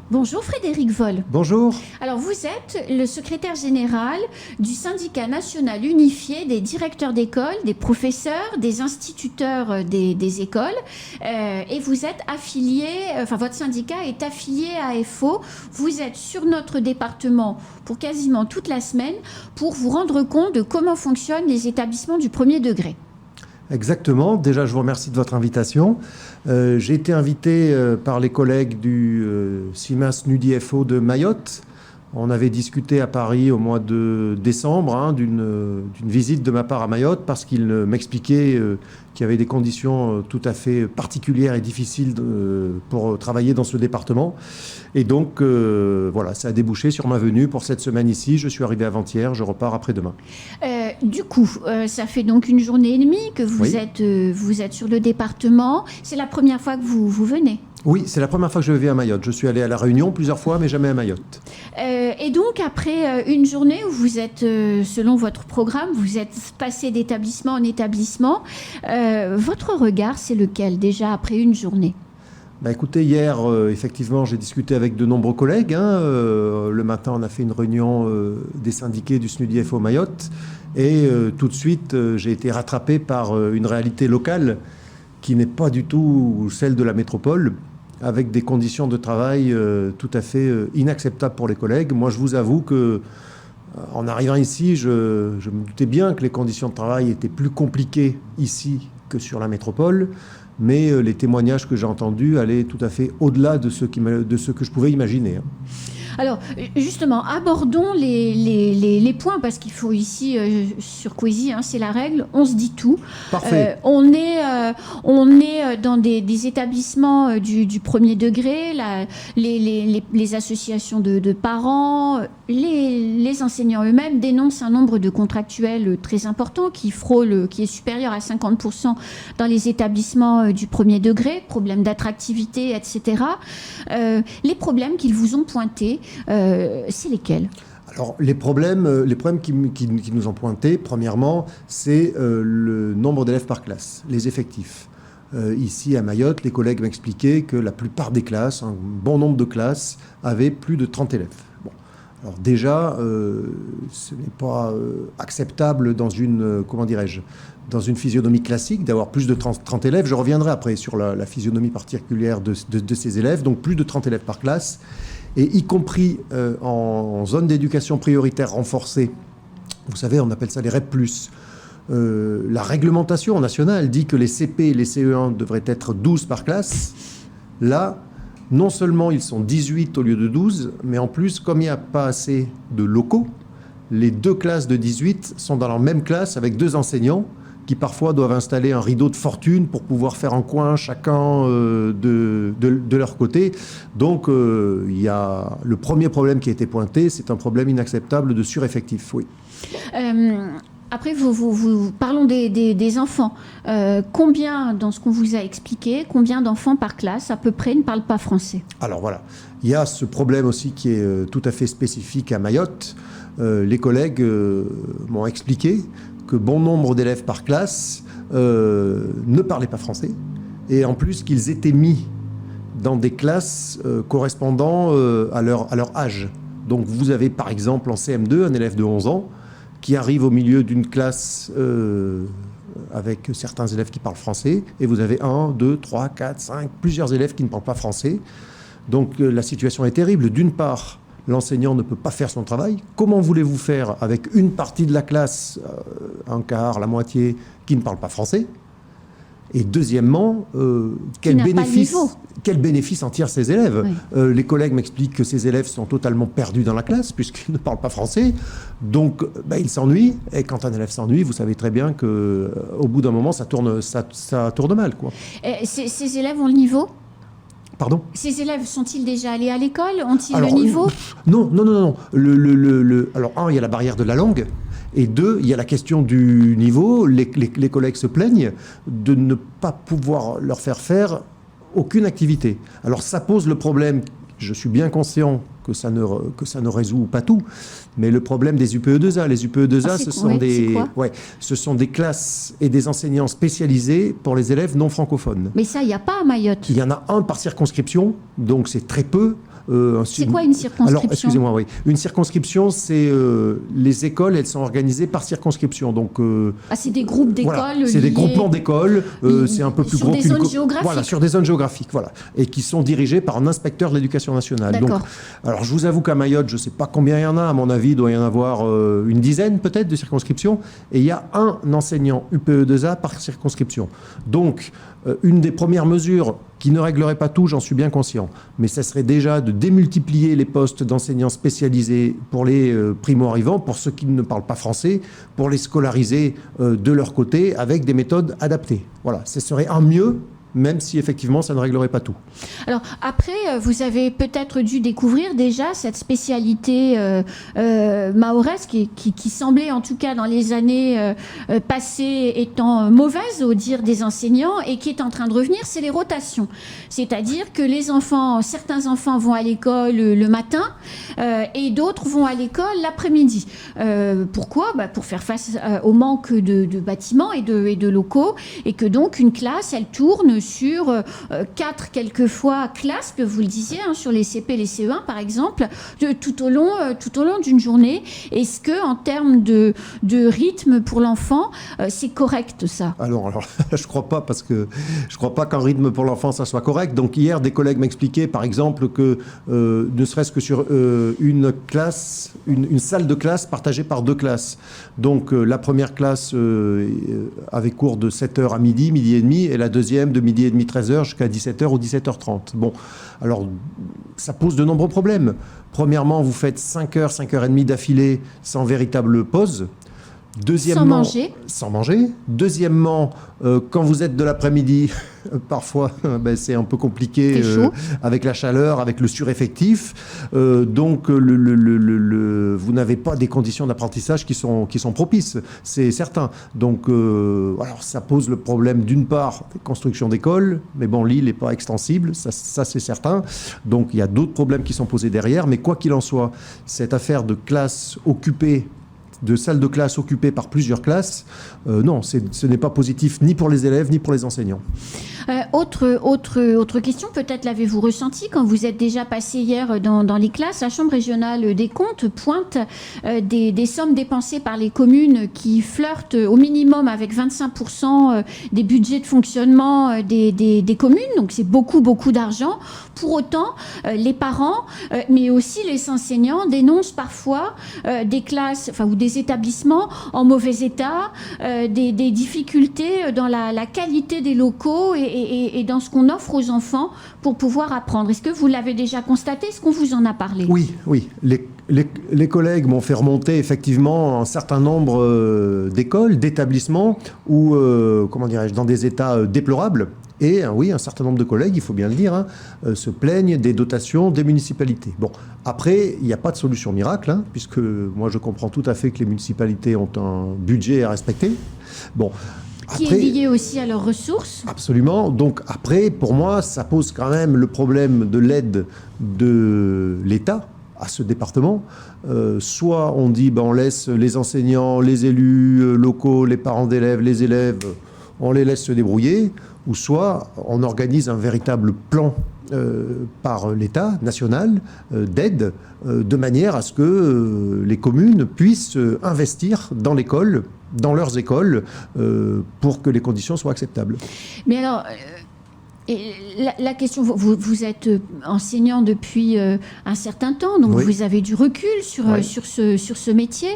Bonjour Frédéric Voll. Bonjour. Alors vous êtes le secrétaire général du syndicat national unifié des directeurs d'école, des professeurs, des instituteurs des écoles et vous êtes affilié, votre syndicat est affilié à FO. Vous êtes sur notre département pour quasiment toute la semaine pour vous rendre compte de comment fonctionnent les établissements du premier degré. Exactement. Déjà, je vous remercie de votre invitation. J'ai été invité par les collègues du CIMAS NUDI-FO de Mayotte. On avait discuté à Paris au mois de décembre d'une visite de ma part à Mayotte parce qu'ils m'expliquaient qu'il y avait des conditions tout à fait particulières et difficiles pour travailler dans ce département. Et donc, voilà, ça a débouché sur ma venue pour cette semaine ici. Je suis arrivé avant-hier, je repars après-demain. Du coup, ça fait donc une journée et demie que vous êtes sur le département. C'est la première fois que vous venez ? Oui, c'est la première fois que je vais à Mayotte. Je suis allé à La Réunion plusieurs fois, mais jamais à Mayotte. Et donc, après une journée où vous êtes, selon votre programme, vous êtes passé d'établissement en établissement, votre regard, c'est lequel déjà après une journée ? Écoutez, hier, effectivement, j'ai discuté avec de nombreux collègues. Le matin, on a fait une réunion des syndiqués du SNUDI-FO Mayotte. Et tout de suite, j'ai été rattrapé par une réalité locale qui n'est pas du tout celle de la métropole, avec des conditions de travail tout à fait inacceptables pour les collègues. Moi, je vous avoue que, en arrivant ici, je me doutais bien que les conditions de travail étaient plus compliquées ici que sur la métropole, mais les témoignages que j'ai entendus allaient tout à fait au-delà de ce que je pouvais imaginer. Alors, justement, abordons les points, parce qu'il faut ici, sur Coesie, c'est la règle, on se dit tout. Parfait. On est dans des établissements du premier degré, les associations de parents, les enseignants eux-mêmes dénoncent un nombre de contractuels très important qui est supérieur à 50% dans les établissements du premier degré, problèmes d'attractivité, etc. Les problèmes qu'ils vous ont pointés, c'est lesquels ? Alors, les problèmes qui nous ont pointés, premièrement, c'est le nombre d'élèves par classe, les effectifs. Ici, à Mayotte, les collègues m'expliquaient que la plupart des classes, un bon nombre de classes, avaient plus de 30 élèves. Bon. Alors déjà, ce n'est pas acceptable dans une physionomie classique d'avoir plus de 30 élèves. Je reviendrai après sur la physionomie particulière de ces élèves. Donc, plus de 30 élèves par classe. Et y compris en zone d'éducation prioritaire renforcée, vous savez, on appelle ça les REP+. La réglementation nationale dit que les CP et les CE1 devraient être 12 par classe. Là, non seulement ils sont 18 au lieu de 12, mais en plus, comme il n'y a pas assez de locaux, les deux classes de 18 sont dans la même classe avec deux enseignants qui parfois doivent installer un rideau de fortune pour pouvoir faire un coin chacun de leur côté. Donc, il y a le premier problème qui a été pointé, c'est un problème inacceptable de sureffectif, oui. Après, parlons des enfants. Combien, dans ce qu'on vous a expliqué, combien d'enfants par classe, à peu près, ne parlent pas français ? Alors voilà, il y a ce problème aussi qui est tout à fait spécifique à Mayotte. Les collègues m'ont expliqué que bon nombre d'élèves par classe ne parlaient pas français, et en plus qu'ils étaient mis dans des classes correspondant à leur âge. Donc vous avez par exemple en CM2 un élève de 11 ans qui arrive au milieu d'une classe avec certains élèves qui parlent français, et vous avez 1, 2, 3, 4, 5, plusieurs élèves qui ne parlent pas français. Donc la situation est terrible. D'une part, l'enseignant ne peut pas faire son travail. Comment voulez-vous faire avec une partie de la classe, un quart, la moitié, qui ne parle pas français ? Et deuxièmement, quel bénéfice en tirent ces élèves ? Oui. Les collègues m'expliquent que ces élèves sont totalement perdus dans la classe puisqu'ils ne parlent pas français. Donc, ils s'ennuient. Et quand un élève s'ennuie, vous savez très bien qu'au bout d'un moment, ça tourne mal, quoi. Ces élèves ont le niveau ? Pardon ? Ces élèves sont-ils déjà allés à l'école ? Ont-ils le niveau ? Non. Alors, il y a la barrière de la langue. Et 2, il y a la question du niveau. Les collègues se plaignent de ne pas pouvoir leur faire aucune activité. Alors, ça pose le problème. Je suis bien conscient que ça ne résout pas tout. mais le problème des UPE2A. Les UPE2A, ce sont des classes et des enseignants spécialisés pour les élèves non francophones. Mais ça, il n'y a pas à Mayotte. Il y en a un par circonscription, donc c'est très peu. C'est quoi une circonscription? Alors, excusez-moi, oui. Une circonscription, c'est les écoles, elles sont organisées par circonscription. Donc, c'est des groupes d'écoles. Voilà, c'est des groupements d'écoles. C'est un peu plus gros qu'une... Sur des zones géographiques. Voilà, sur des zones géographiques, voilà. Et qui sont dirigées par un inspecteur de l'éducation nationale. D'accord. Donc, alors, je vous avoue qu'à Mayotte, je ne sais pas combien il y en a. À mon avis, il doit y en avoir une dizaine, peut-être, de circonscriptions. Et il y a un enseignant UPE2A par circonscription. Donc, une des premières mesures qui ne réglerait pas tout, j'en suis bien conscient, mais ça serait déjà de démultiplier les postes d'enseignants spécialisés pour les primo-arrivants, pour ceux qui ne parlent pas français, pour les scolariser de leur côté avec des méthodes adaptées. Voilà, ce serait un mieux, même si effectivement ça ne réglerait pas tout. Alors après, vous avez peut-être dû découvrir déjà cette spécialité mahoraise qui semblait en tout cas dans les années passées étant mauvaise au dire des enseignants et qui est en train de revenir, c'est les rotations. C'est-à-dire que certains enfants vont à l'école le matin et d'autres vont à l'école l'après-midi. Pourquoi ? Pour faire face au manque de bâtiments et de locaux, et que donc une classe, elle tourne sur 4 quelquefois classes, que vous le disiez, sur les CP, les CE1 par exemple, tout au long d'une journée. Est-ce que en termes de rythme pour l'enfant, c'est correct ça ? Alors je crois pas, parce que je crois pas qu'un rythme pour l'enfant ça soit correct. Donc hier, des collègues m'expliquaient par exemple que ne serait-ce que sur une classe, une salle de classe partagée par 2 classes. Donc la première classe avait cours de 7h à midi et demi, et la deuxième de midi et demi 13h jusqu'à 17h ou 17h30. Bon, alors ça pose de nombreux problèmes. Premièrement, vous faites 5h, 5h30 d'affilée sans véritable pause. Deuxièmement, sans manger. Deuxièmement, quand vous êtes de l'après-midi, parfois c'est un peu compliqué avec la chaleur, avec le sureffectif. Donc vous n'avez pas des conditions d'apprentissage qui sont propices, c'est certain. Donc alors ça pose le problème d'une part des constructions d'écoles, mais bon, l'île n'est pas extensible, ça c'est certain. Donc il y a d'autres problèmes qui sont posés derrière, mais quoi qu'il en soit, cette affaire de classes occupées, de salles de classe occupées par plusieurs classes, non, ce n'est pas positif ni pour les élèves ni pour les enseignants. Autre question, peut-être l'avez-vous ressenti quand vous êtes déjà passé hier dans les classes. La Chambre régionale des comptes pointe des sommes dépensées par les communes qui flirtent au minimum avec 25% des budgets de fonctionnement des communes. Donc c'est beaucoup d'argent. Pour autant, les parents, mais aussi les enseignants dénoncent parfois des classes ou des établissements en mauvais état, des difficultés dans la qualité des locaux et dans ce qu'on offre aux enfants pour pouvoir apprendre. Est-ce que vous l'avez déjà constaté ? Est-ce qu'on vous en a parlé ? Oui. Les collègues m'ont fait remonter effectivement un certain nombre d'écoles, d'établissements où, dans des états déplorables. Et oui, un certain nombre de collègues, il faut bien le dire, se plaignent des dotations des municipalités. Bon, après, il n'y a pas de solution miracle, puisque moi je comprends tout à fait que les municipalités ont un budget à respecter. Bon. Qui est lié aussi à leurs ressources. Absolument. Donc après, pour moi, ça pose quand même le problème de l'aide de l'État à ce département. Soit on dit, on laisse les enseignants, les élus locaux, les parents d'élèves, les élèves, on les laisse se débrouiller, ou soit on organise un véritable plan par l'État national d'aide, de manière à ce que les communes puissent investir dans l'école, dans leurs écoles, pour que les conditions soient acceptables. Mais alors, la question, vous êtes enseignant depuis un certain temps, donc oui. Vous avez du recul sur ce métier.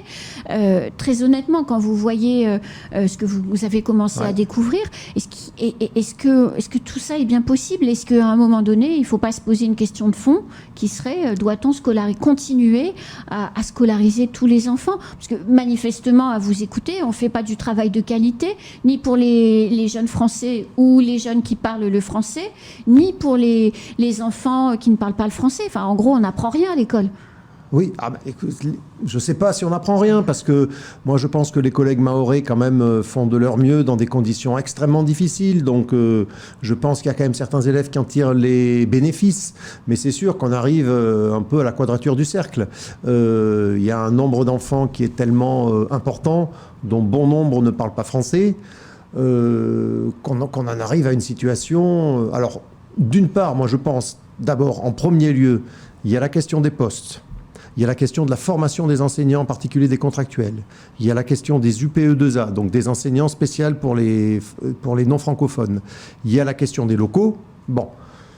Très honnêtement, quand vous voyez ce que vous avez commencé à découvrir, est-ce que tout ça est bien possible ? Est-ce qu'à un moment donné, il ne faut pas se poser une question de fond qui serait, doit-on continuer à scolariser tous les enfants ? Parce que manifestement, à vous écouter, on ne fait pas du travail de qualité, ni pour les jeunes Français ou les jeunes qui parlent le français, ni pour les enfants qui ne parlent pas le français. Enfin, en gros, on n'apprend rien à l'école. Oui, écoute, je ne sais pas si on n'apprend rien, parce que moi je pense que les collègues mahorais quand même font de leur mieux dans des conditions extrêmement difficiles, donc je pense qu'il y a quand même certains élèves qui en tirent les bénéfices, mais c'est sûr qu'on arrive un peu à la quadrature du cercle. Il y a un nombre d'enfants qui est tellement important, dont bon nombre ne parlent pas français, qu'on en arrive à une situation... alors, d'une part, moi je pense d'abord, en premier lieu, il y a la question des postes. Il y a la question de la formation des enseignants, en particulier des contractuels. Il y a la question des UPE2A, donc des enseignants spéciaux pour les non-francophones. Il y a la question des locaux. Bon,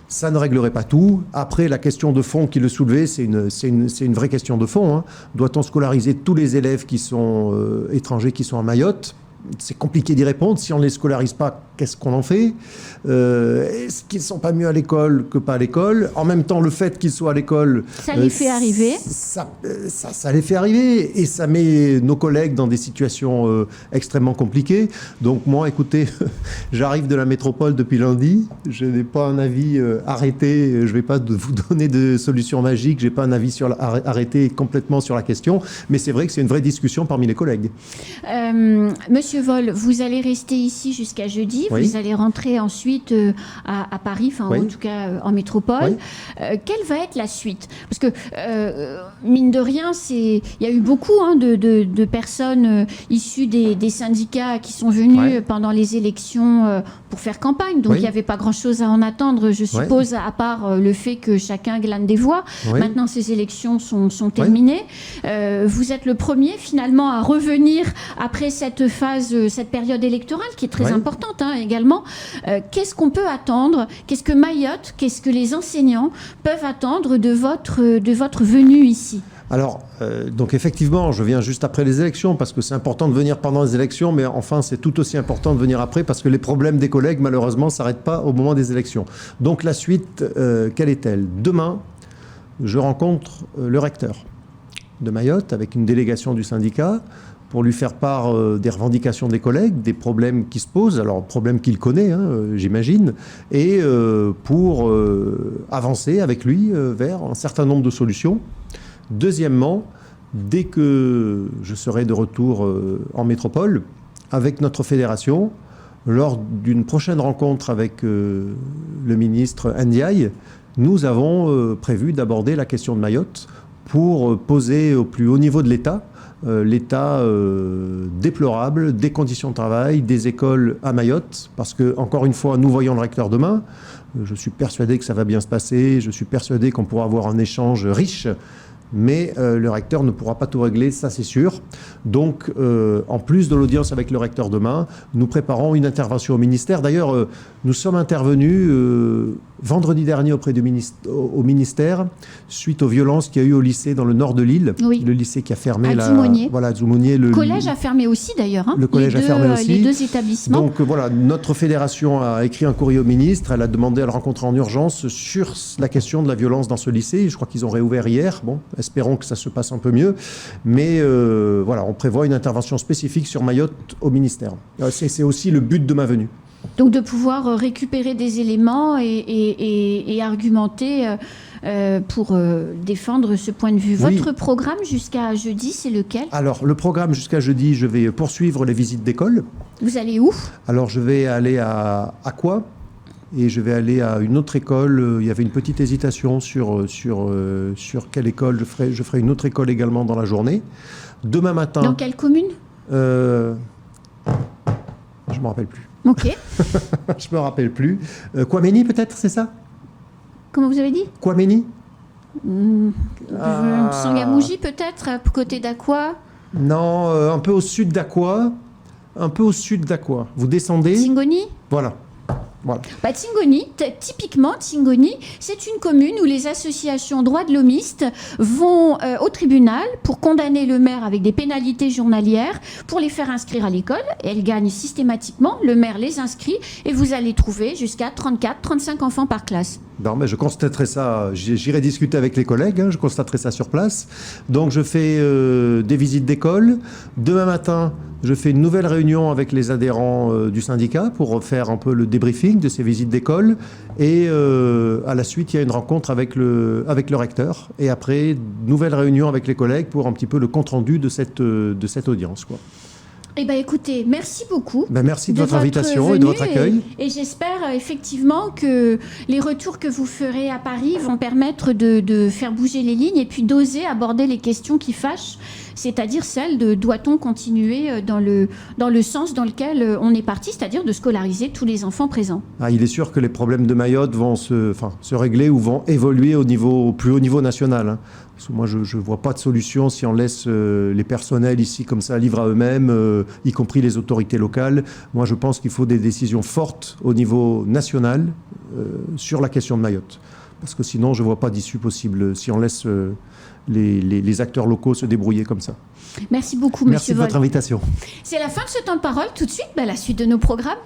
ça ne réglerait pas tout. Après, la question de fond qui le soulevait, c'est une vraie question de fond, hein. Doit-on scolariser tous les élèves qui sont étrangers, qui sont à Mayotte ? C'est compliqué d'y répondre. Si on ne les scolarise pas, qu'est-ce qu'on en fait ? Est-ce qu'ils ne sont pas mieux à l'école que pas à l'école ? En même temps, le fait qu'ils soient à l'école... Ça les fait arriver. Ça les fait arriver. Et ça met nos collègues dans des situations extrêmement compliquées. Donc moi, écoutez, j'arrive de la métropole depuis lundi. Je n'ai pas un avis arrêté. Je ne vais pas vous donner de solution magique. Je n'ai pas un avis arrêté complètement sur la question. Mais c'est vrai que c'est une vraie discussion parmi les collègues. Monsieur Vol, vous allez rester ici jusqu'à jeudi. Oui. Vous allez rentrer ensuite à Paris, enfin Oui. en tout cas en métropole. Oui. Quelle va être la suite ? Parce que, mine de rien, il y a eu beaucoup de personnes issues des syndicats qui sont venues pendant les élections pour faire campagne. Donc il n'y avait pas grand-chose à en attendre, je suppose, à part le fait que chacun glane des voix. Maintenant, ces élections sont terminées. Vous êtes le premier, finalement, à revenir après cette phase, cette période électorale qui est très importante également. Qu'est-ce qu'on peut attendre ? Qu'est-ce que Mayotte, qu'est-ce que les enseignants peuvent attendre de votre venue ici ? Alors, donc effectivement, je viens juste après les élections, parce que c'est important de venir pendant les élections, mais enfin, c'est tout aussi important de venir après, parce que les problèmes des collègues, malheureusement, ne s'arrêtent pas au moment des élections. Donc la suite, quelle est-elle ? Demain, je rencontre le recteur de Mayotte, avec une délégation du syndicat, pour lui faire part des revendications des collègues, des problèmes qui se posent, alors problèmes qu'il connaît, j'imagine, et pour avancer avec lui vers un certain nombre de solutions. Deuxièmement, dès que je serai de retour en métropole, avec notre fédération, lors d'une prochaine rencontre avec le ministre Ndiaye, nous avons prévu d'aborder la question de Mayotte pour poser au plus haut niveau de l'État l'état déplorable des conditions de travail des écoles à Mayotte, parce que, encore une fois, nous voyons le recteur demain. Je suis persuadé que ça va bien se passer, je suis persuadé qu'on pourra avoir un échange riche, mais le recteur ne pourra pas tout régler, ça c'est sûr. Donc, en plus de l'audience avec le recteur demain, nous préparons une intervention au ministère. D'ailleurs, nous sommes intervenus vendredi dernier auprès au ministère, suite aux violences qu'il y a eu au lycée dans le nord de l'île. Oui. Le lycée qui a fermé. À Dzoumognier. Voilà, Dzoumognier. Le collège a fermé aussi d'ailleurs. Le collège a fermé aussi. Les deux établissements. Donc voilà, notre fédération a écrit un courrier au ministre. Elle a demandé à le rencontrer en urgence sur la question de la violence dans ce lycée. Je crois qu'ils ont réouvert hier. Bon, espérons que ça se passe un peu mieux. Mais voilà, on prévoit une intervention spécifique sur Mayotte au ministère. C'est aussi le but de ma venue. Donc de pouvoir récupérer des éléments et argumenter pour défendre ce point de vue. Oui. Votre programme jusqu'à jeudi, c'est lequel ? Alors, le programme jusqu'à jeudi, je vais poursuivre les visites d'école. Vous allez où ? Alors, je vais aller à Aqua et je vais aller à une autre école. Il y avait une petite hésitation sur quelle école je ferai. Je ferai une autre école également dans la journée. Demain matin... Dans quelle commune ? Je ne me rappelle plus. Ok. Je me rappelle plus. Kouameni, peut-être, c'est ça ? Comment vous avez dit ? Kouameni ? Sangamouji, peut-être, à côté d'Aqua ? Non, un peu au sud d'Aqua. Un peu au sud d'Aqua. Vous descendez. Tsingoni ? Voilà. Voilà. Bah, Tsingoni, typiquement, Tsingoni, c'est une commune où les associations droits de l'homiste vont au tribunal pour condamner le maire avec des pénalités journalières pour les faire inscrire à l'école. Et elles gagnent systématiquement, le maire les inscrit et vous allez trouver jusqu'à 34, 35 enfants par classe. Non, mais je constaterai ça, j'irai discuter avec les collègues, je constaterai ça sur place. Donc je fais des visites d'école. Demain matin, Je fais une nouvelle réunion avec les adhérents du syndicat pour faire un peu le débriefing de ces visites d'école. Et à la suite, il y a une rencontre avec le recteur. Et après, nouvelle réunion avec les collègues pour un petit peu le compte-rendu de cette audience, quoi. Eh bien, écoutez, merci beaucoup. Merci de votre invitation et de votre accueil. Et j'espère effectivement que les retours que vous ferez à Paris vont permettre de faire bouger les lignes et puis d'oser aborder les questions qui fâchent, c'est-à-dire celle de doit-on continuer dans le sens dans lequel on est parti, c'est-à-dire de scolariser tous les enfants présents. Il est sûr que les problèmes de Mayotte vont se régler ou vont évoluer au plus haut niveau national, hein. Parce que moi, je ne vois pas de solution si on laisse les personnels ici comme ça livrent à eux-mêmes, y compris les autorités locales. Moi, je pense qu'il faut des décisions fortes au niveau national sur la question de Mayotte. Parce que sinon, je ne vois pas d'issue possible si on laisse les acteurs locaux se débrouiller comme ça. Merci beaucoup, monsieur Vol. Merci de votre invitation. C'est la fin de ce temps de parole. Tout de suite, la suite de nos programmes.